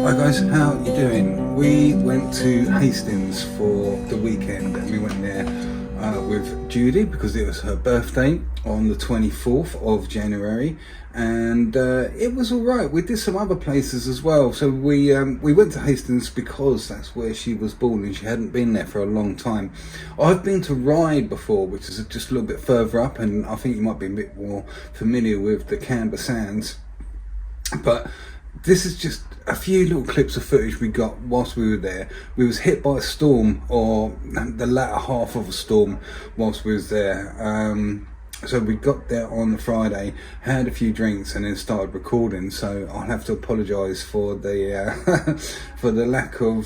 Hi guys, how you doing? We went to Hastings for the weekend and we went there with Judy because it was her birthday on the 24th of January, and it was alright. We did some other places as well. So we went to Hastings because that's where she was born and she hadn't been there for a long time. I've been to Ryde before, which is just a little bit further up, and I think you might be a bit more familiar with the Canberra Sands, but this is just a few little clips of footage we got whilst we were there. We was hit by a storm, or the latter half of a storm, whilst we was there. So we got there on the Friday, had a few drinks, and then started recording. So I'll have to apologise for the for the lack of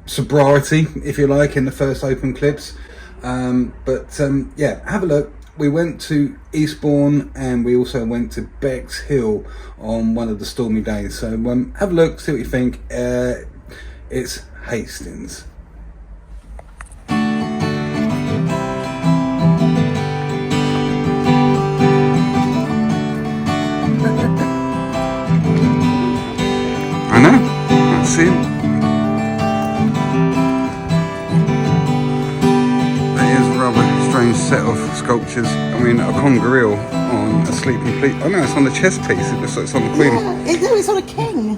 sobriety, if you like, in the first open clips. Yeah, have a look. We went to Eastbourne and we also went to Bexhill on one of the stormy days. So have a look, see what you think. It's Hastings. I know, that's it. Set of sculptures. I mean, a congorill on a sleeping police. Oh no, it's on the chest piece. It looks like it's on the queen. Yeah, it's on a king.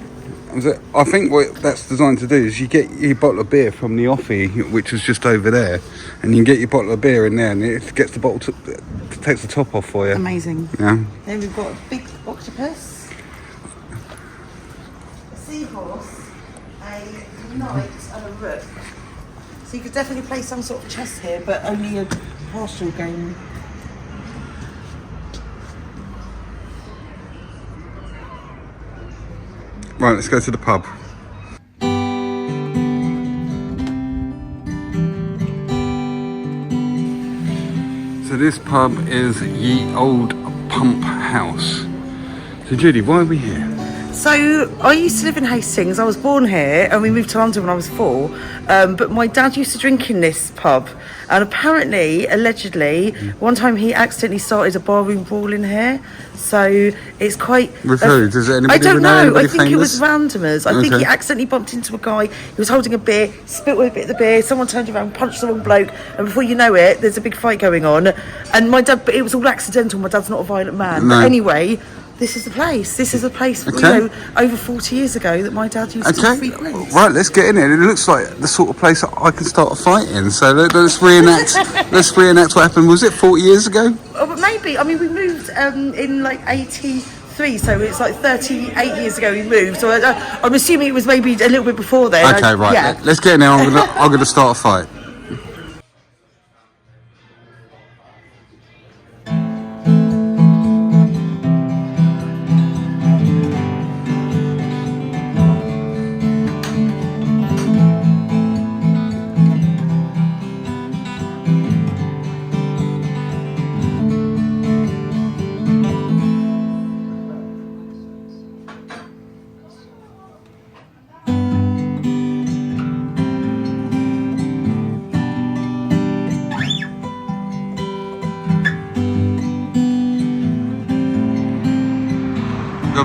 I think what that's designed to do is you get your bottle of beer from the offie, which is just over there, and you can get your bottle of beer in there, and it gets the bottle takes the top off for you. Amazing. Yeah. Then we've got a big octopus, a seahorse, a knight, and a rook. So you could definitely play some sort of chess here, but only a partial game. Right, let's go to the pub. So this pub is Ye Old Pump House. So Judy, why are we here? So I used to live in Hastings. I was born here and we moved to London when I was 4. But my dad used to drink in this pub, and apparently, allegedly, one time he accidentally started a barroom brawl in here. So it's quite... With who? Does anybody I don't know. I think famous? It was randomers. I think he accidentally bumped into a guy. He was holding a beer, spilled a bit of the beer. Someone turned around, punched the wrong bloke, and before you know it, there's a big fight going on. And my dad, but it was all accidental. My dad's not a violent man. No. But anyway, this is the place. This is a place, you know, over 40 years ago that my dad used to frequent. Right, let's get in it. It looks like the sort of place that I can start a fight in. So let's reenact. Let's reenact what happened. Was it 40 years ago? Oh, but maybe. I mean, we moved in like 83, so it's like 38 years ago we moved. So I'm assuming it was maybe a little bit before then. Okay, right. Yeah. Let's get in there. I'm gonna start a fight.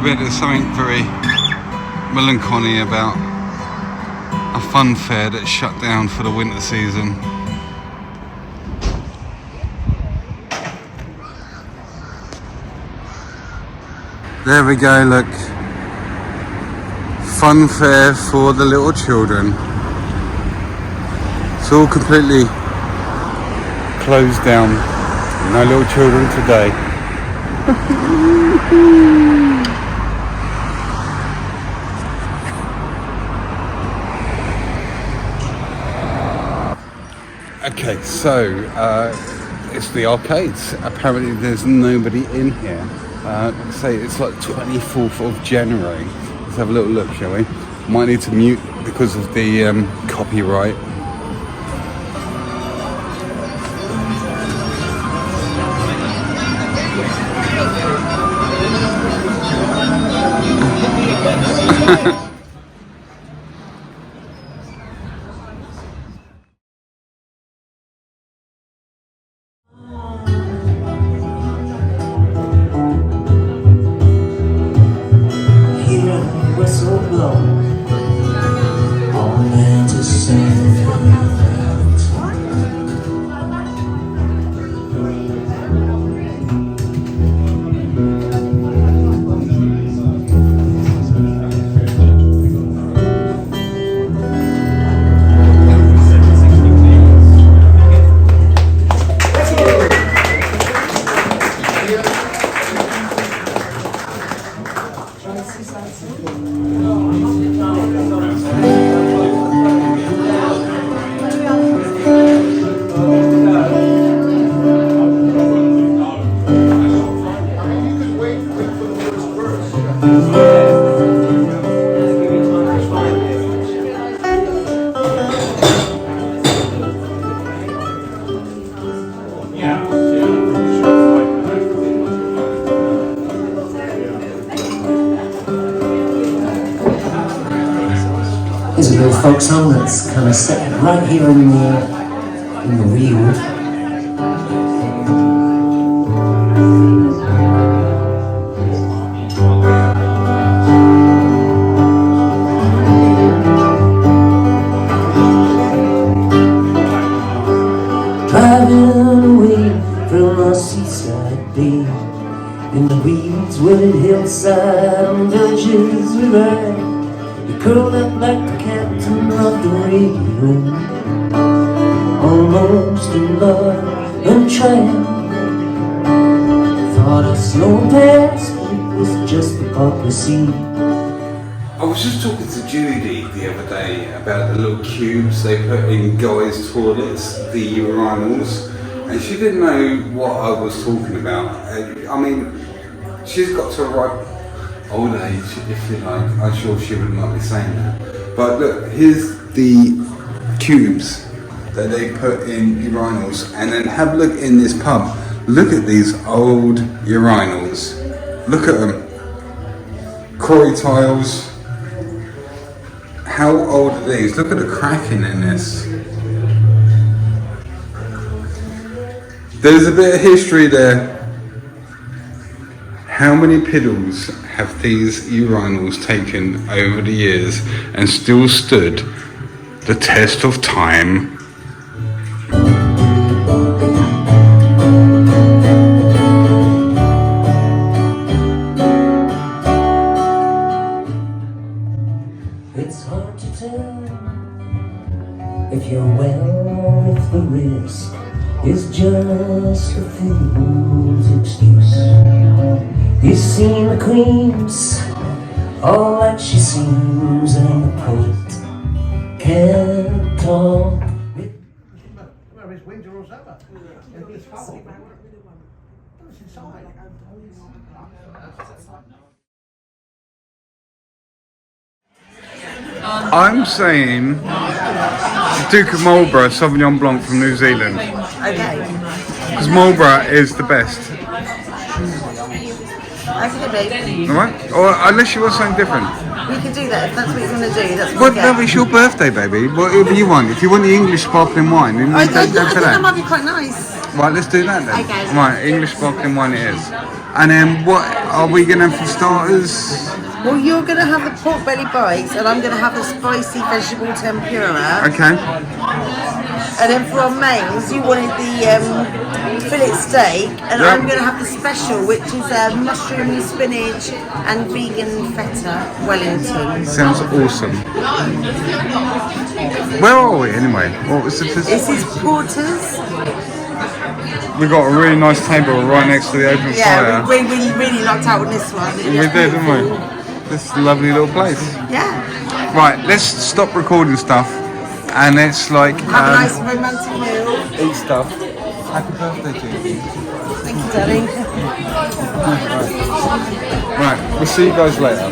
There's something very melancholy about a fun fair that's shut down for the winter season. There we go, look. Fun fair for the little children. It's all completely closed down. No little children today. Okay, so it's the arcades. Apparently there's nobody in here. Like I say, it's like 24th of January. Let's have a little look, shall we? Might need to mute because of the copyright. Whistle blow. Here's a little folk song that's kind of set right here in the weald. Driving away from our seaside bay, in the weeds, wooded hillside, on villages we ride. You curled up like the captain of the radio, almost in love and trying. Thought I slowed past, but it was just the part we see. I was just talking to Judy the other day about the little cubes they put in guys' toilets, the urinals, and she didn't know what I was talking about. I mean, she's got to a ripe old age, if you like. I'm sure she wouldn't like me saying that. But look, here's the cubes that they put in urinals, and then have a look in this pub. Look at these old urinals. Look at them. Quarry tiles. How old are these? Look at the cracking in this. There's a bit of history there. How many piddles have these urinals taken over the years and still stood the test of time? It's hard to tell if you're well or if the risk is just a fool's excuse. You've seen the queens, all that she seems, and the poet can't talk. Well, it's winter or summer. It's fall. It's inside. I'm saying Duke of Marlborough Sauvignon Blanc from New Zealand. Okay. Because Marlborough is the best. That's a good. Alright? Or unless you want something different. We can do that if that's what you want to do. That's Well, what we no, it's your birthday, baby. Whatever you want. If you want the English sparkling wine, then I go think for that might that. be quite nice. Right, let's do that then. Okay. Right, English sparkling wine it is. And then what are we going to have for starters? Well, you're going to have the pork belly bites, and I'm going to have the spicy vegetable tempura. Okay. And then for our mains, you wanted the fillet steak, and Yeah. I'm going to have the special, which is mushroom, spinach, and vegan feta Wellington. Sounds awesome. Where are we anyway? What was the This is Porter's. We got a really nice table right next to the open Yeah, fire. we really lucked out with this one. We did, didn't we? This is a lovely little place. Yeah. Right, let's stop recording stuff and let's like Have a nice romantic meal. eat stuff. Happy birthday, Judy. Thank you, darling. Right, we'll see you guys later.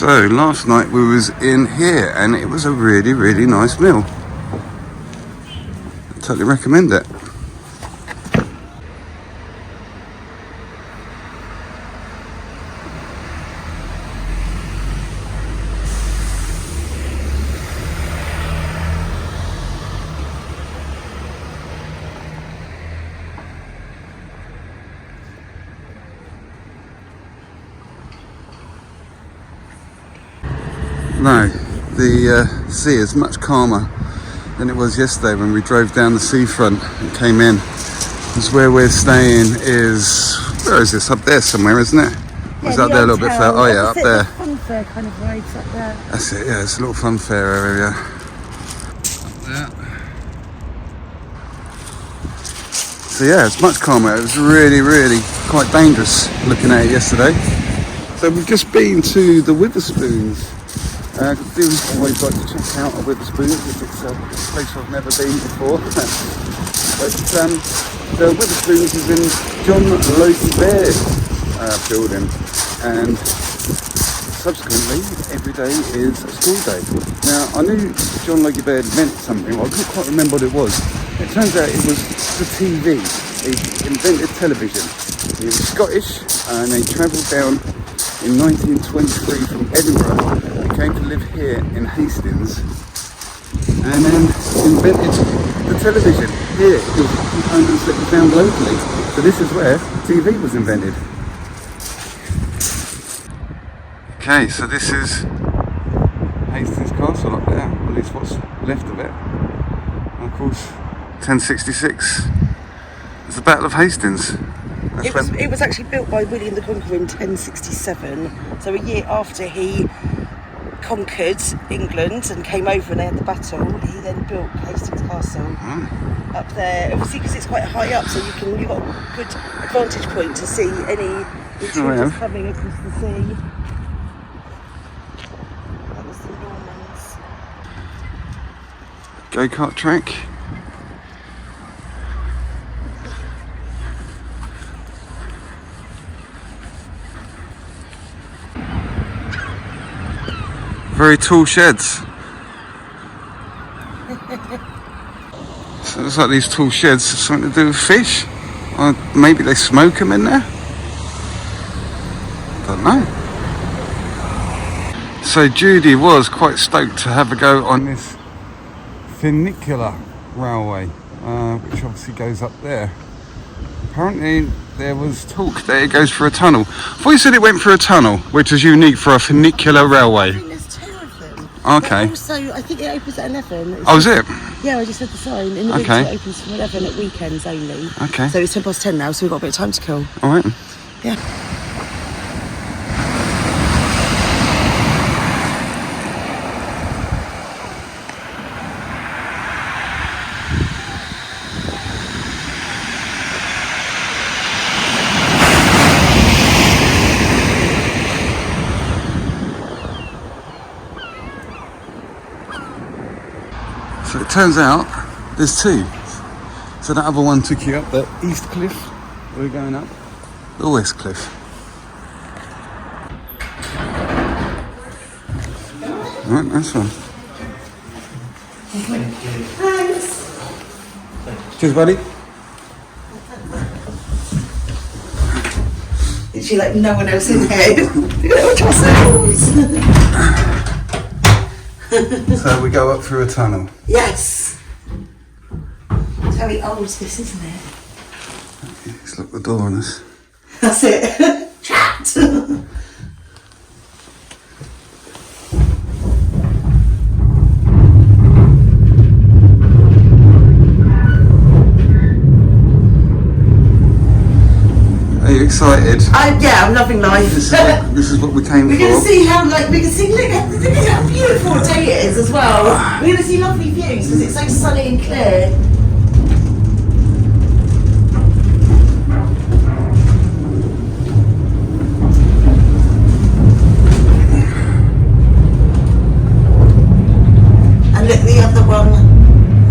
So last night we was in here and it was a really, really nice meal. I totally recommend it. No, the sea is much calmer than it was yesterday when we drove down the seafront and came in. Because where we're staying is, where is this? Up there somewhere, isn't it? Or is it up there a little bit further? Oh yeah, up there. Fun fair kind of rides up there. That's it, yeah, it's a little fun fair area. Up there. So yeah, it's much calmer. It was really, really quite dangerous looking at it yesterday. So we've just been to the Witherspoons. I do always like to check out a Witherspoons if it's a place I've never been before. But the Witherspoons is in John Logie Baird building, and subsequently every day is a school day. Now I knew John Logie Baird meant something, but I couldn't quite remember what it was. It turns out it was the TV. He invented television. He was Scottish and he travelled down in 1923 from Edinburgh. He came to live here in Hastings and then invented the television here with components that we found locally. So this is where TV was invented. Okay, so this is Hastings Castle up there, at least what's left of it. And of course, 1066 is the Battle of Hastings. It was actually built by William the Conqueror in 1067, so a year after he conquered England and came over and they had the battle, he then built Hastings Castle up there, obviously because it's quite high up, so you've got a good vantage point to see any intruders coming across the sea. That was the Normans. Go-kart track. Very tall sheds. So it looks like these tall sheds have something to do with fish. Or maybe they smoke them in there. Don't know. So Judy was quite stoked to have a go on this funicular railway, which obviously goes up there. Apparently there was talk that it goes through a tunnel. I thought you said it went through a tunnel, which is unique for a funicular railway. Okay. But also, I think it opens at 11. Oh, is it? Yeah, I just read the sign. In the winter it opens from 11 at weekends only. Okay. So it's 10:10 now, so we've got a bit of time to kill. All right. Yeah. So it turns out there's two. So that other one took you up the East Cliff, we're going up the West Cliff. Right, that's one. Thanks. Cheers, buddy. Is she like no one else in here? Look at ourselves. So we go up through a tunnel. Yes. It's very old, this, isn't it? Let's lock the door on us. That's it. Trapped. Are you excited? Yeah, I'm loving life. This is what we came We're for. going to see how, look how beautiful a day it is as well. We're going to see lovely views because it's so sunny and clear. And look, the other one,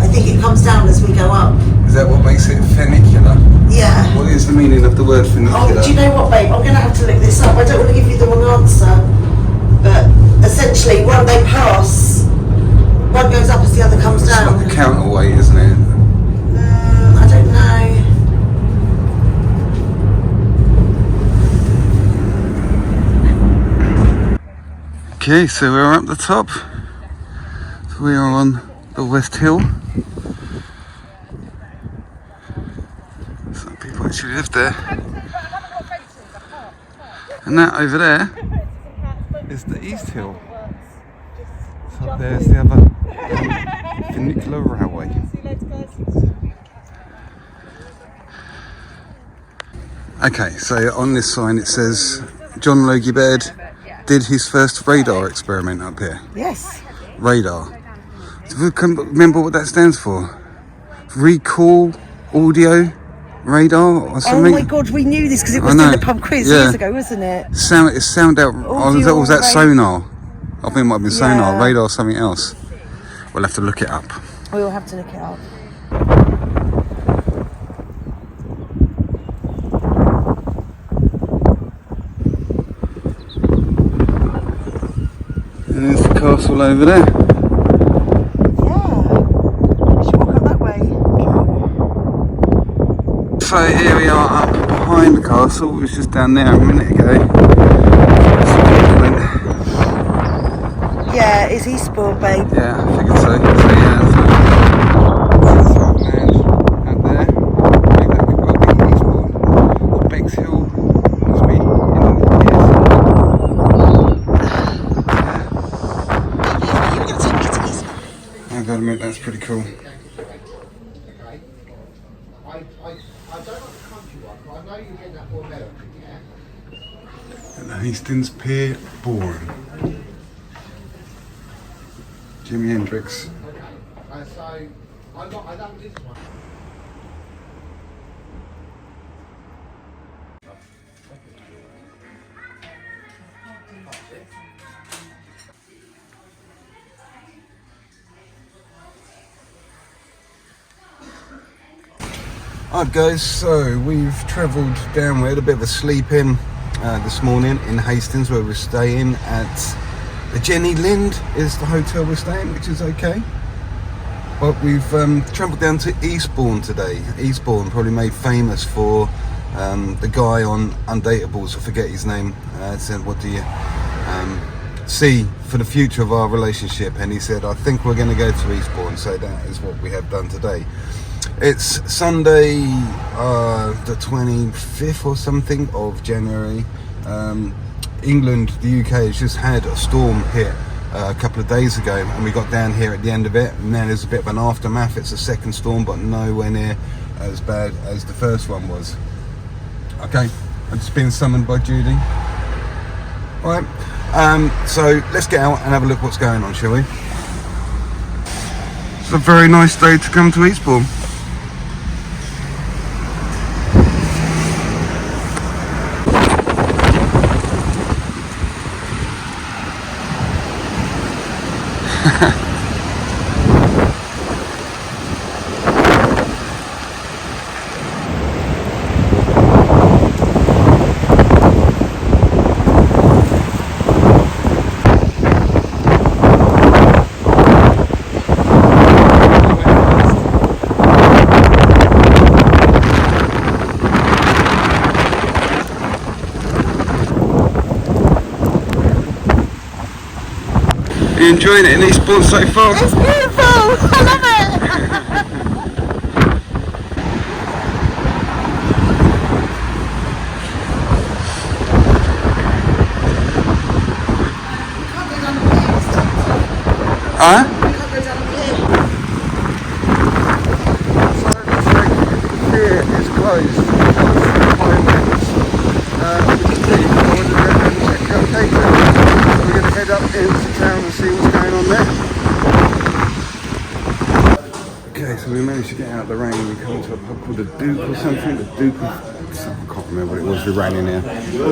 I think it comes down as we go up. Is that what makes it funicular? Yeah. What is the meaning of the word funicular? Oh, do you know what, babe? I'm going to have to look this up. I don't want to give you the wrong answer, but essentially, one they pass, one goes up as the other comes It's down. like a counterweight, isn't it? I don't know. Okay, so we're up the top. So we are on the West Hill. Some people actually live there. And that over there is the East Hill. So there's the other funicular railway. Okay, so on this sign it says John Logie Baird did his first radar experiment up here. Yes. Radar. Do you remember what that stands for? Recall audio radar or something? Oh my God, we knew this because it was I know. in the pub quiz years ago, wasn't it? It's sound out. Audio Was that radar. sonar? I think it might have been sonar. Yeah. Radar or something else. We'll have to look it up. We'll have to look it up. And there's the castle over there. Yeah. We should walk up that way. So here we are up behind the castle. We was just down there a minute ago. Yeah, it's Eastbourne, babe. Yeah, I figured so. So yeah, so that's land out there. I think that could well be Eastbourne. Bexhill must be in here. I gotta admit, that's pretty cool. I don't know the country one, but I know you get that for American, yeah? At the Hastings Pier, Bourne. Jimi Hendrix. So, I know this one. Alright guys, so we've travelled down, we had a bit of a sleep in this morning in Hastings where we're staying at the Jenny Lind is the hotel we're staying, which is okay. But we've travelled down to Eastbourne today. Eastbourne, probably made famous for the guy on Undateables, I forget his name, said what do you see for the future of our relationship, and he said I think we're going to go to Eastbourne, so that is what we have done today. It's Sunday the 25th or something of January. England, the UK has just had a storm hit a couple of days ago, and we got down here at the end of it, and then there's a bit of an aftermath. It's a second storm, but nowhere near as bad as the first one was. Okay, I've just been summoned by Judy. Alright, so let's get out and have a look what's going on, shall we? It's a very nice day to come to Eastbourne. Are you enjoying it in Eastbourne so far? It's beautiful! I love it! Huh? We can't go down here. So it looks like the pier is closed because of high winds. We're going to head up into town and see what's going on there. Okay, so we managed to get out of the rain and we come to a pub called the Duke or something. The Duke of... I can't remember what it was, we ran in here.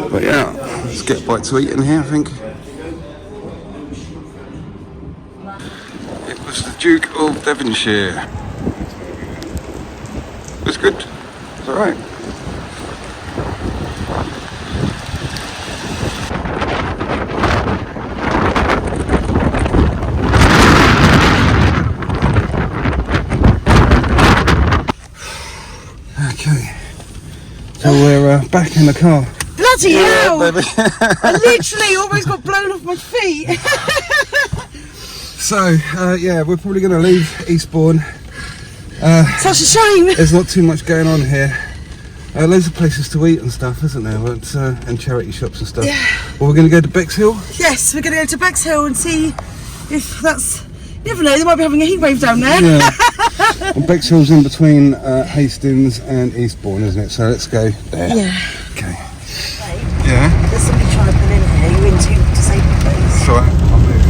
But yeah, let's get a bite to eat in here, I think. It was the Duke of Devonshire. It was good. It's alright. back in the car. Bloody hell! Baby. I literally almost got blown off my feet. So, yeah, we're probably going to leave Eastbourne. Such a shame. There's not too much going on here. Loads of places to eat and stuff, isn't there? But, and charity shops and stuff. Yeah. Well, we're going to go to Bexhill. Yes, we're going to go to Bexhill and see if that's... You never know, they might be having a heat wave down there. Yeah. And Bexhill's in between Hastings and Eastbourne, isn't it? So let's go there. Yeah. Okay. Yeah. There's somebody trying to pull in here. You're in too disabled place. It's alright, I'll move.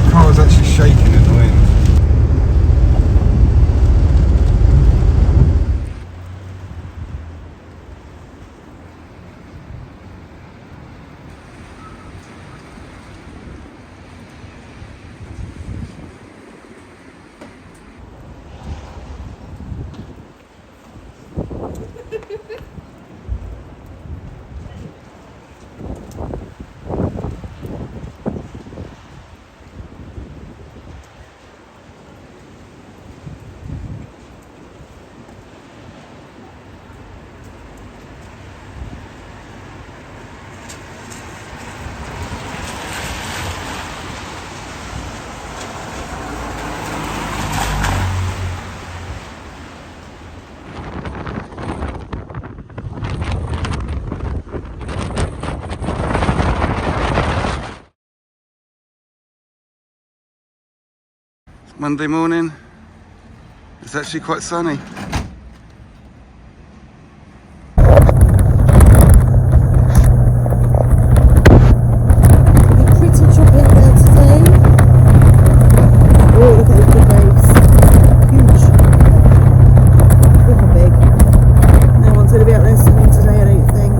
The car was actually shaking in the wind. Monday morning. It's actually quite sunny. Pretty choppy up there today. Oh, look at those big waves. Huge. Look how big. No one's going to be out there swimming today, I don't think.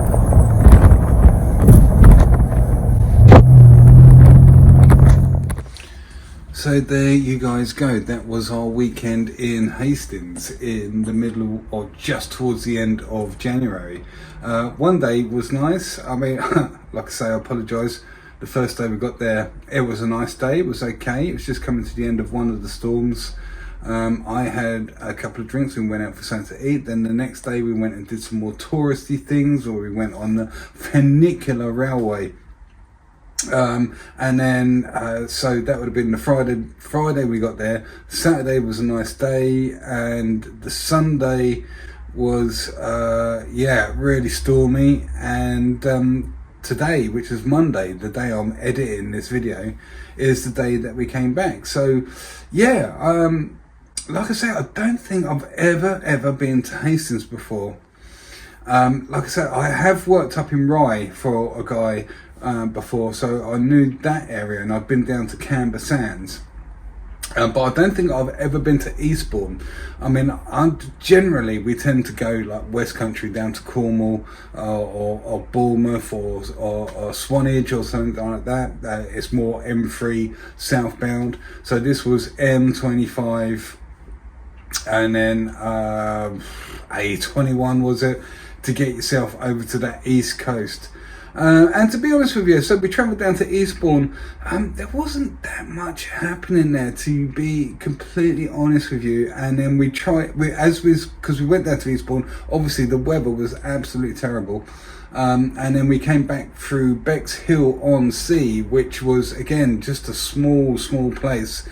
So there you guys go. That was our weekend in Hastings in the middle or just towards the end of January. One day was nice. I mean, like I say, I apologise. The first day we got there, it was a nice day. It was okay. It was just coming to the end of one of the storms. I had a couple of drinks. We went out for something to eat. Then the next day we went and did some more touristy things, or we went on the funicular railway. And then so that would have been the Friday we got there. Saturday was a nice day, and the Sunday was yeah, really stormy. And today, which is Monday, the day I'm editing this video, is the day that we came back. So yeah, like I say, I don't think I've ever been to Hastings before. Like I said, I have worked up in Rye for a guy before, so I knew that area, and I've been down to Camber Sands, but I don't think I've ever been to Eastbourne. I mean, generally we tend to go like West Country down to Cornwall or Bournemouth or Swanage or something like that. It's more M3 southbound, so this was M25 and then A21 was it, to get yourself over to that east coast. And to be honest with you, so we travelled down to Eastbourne. There wasn't that much happening there, to be completely honest with you. And then because we went down to Eastbourne, obviously the weather was absolutely terrible. And then we came back through Bexhill-on-Sea, which was again just a small place.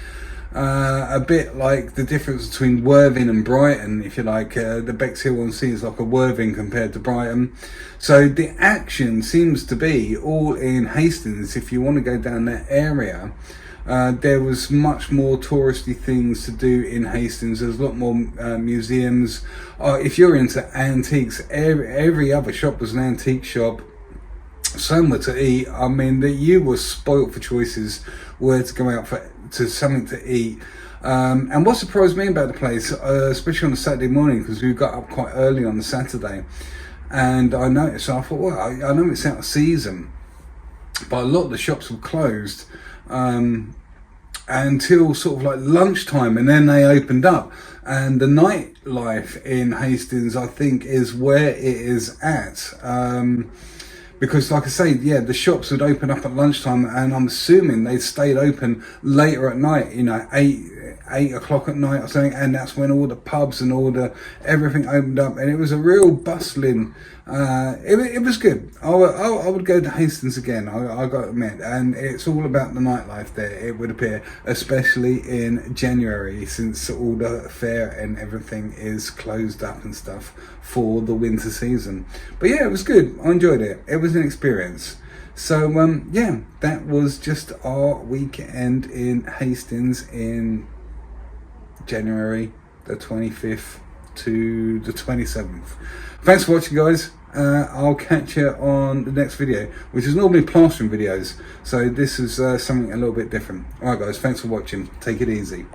A bit like the difference between Worthing and Brighton, if you like. The Bexhill-on-Sea is like a Worthing compared to Brighton. So the action seems to be all in Hastings. If you want to go down that area, there was much more touristy things to do in Hastings. There's a lot more museums. If you're into antiques, every other shop was an antique shop. Somewhere to eat. I mean, that you were spoilt for choices where to go out to something to eat. And what surprised me about the place, especially on a Saturday morning, because we got up quite early on the Saturday, and I noticed, so I thought, well, I know it's out of season, but a lot of the shops were closed until sort of like lunchtime, and then they opened up. And the nightlife in Hastings, I think, is where it is at. Because like I say, yeah, the shops would open up at lunchtime, and I'm assuming they stayed open later at night, you know, 8 8 o'clock at night or something, and that's when all the pubs and all the everything opened up, and it was a real bustling. It was good. I would go to Hastings again. I got to admit, and it's all about the nightlife there. It would appear, especially in January, since all the fair and everything is closed up and stuff for the winter season. But yeah, it was good. I enjoyed it. It was an experience. So yeah, that was just our weekend in Hastings in January the 25th to the 27th. Thanks for watching, guys. I'll catch you on the next video, which is normally plastering videos, so this is something a little bit different. Alright guys, thanks for watching. Take it easy.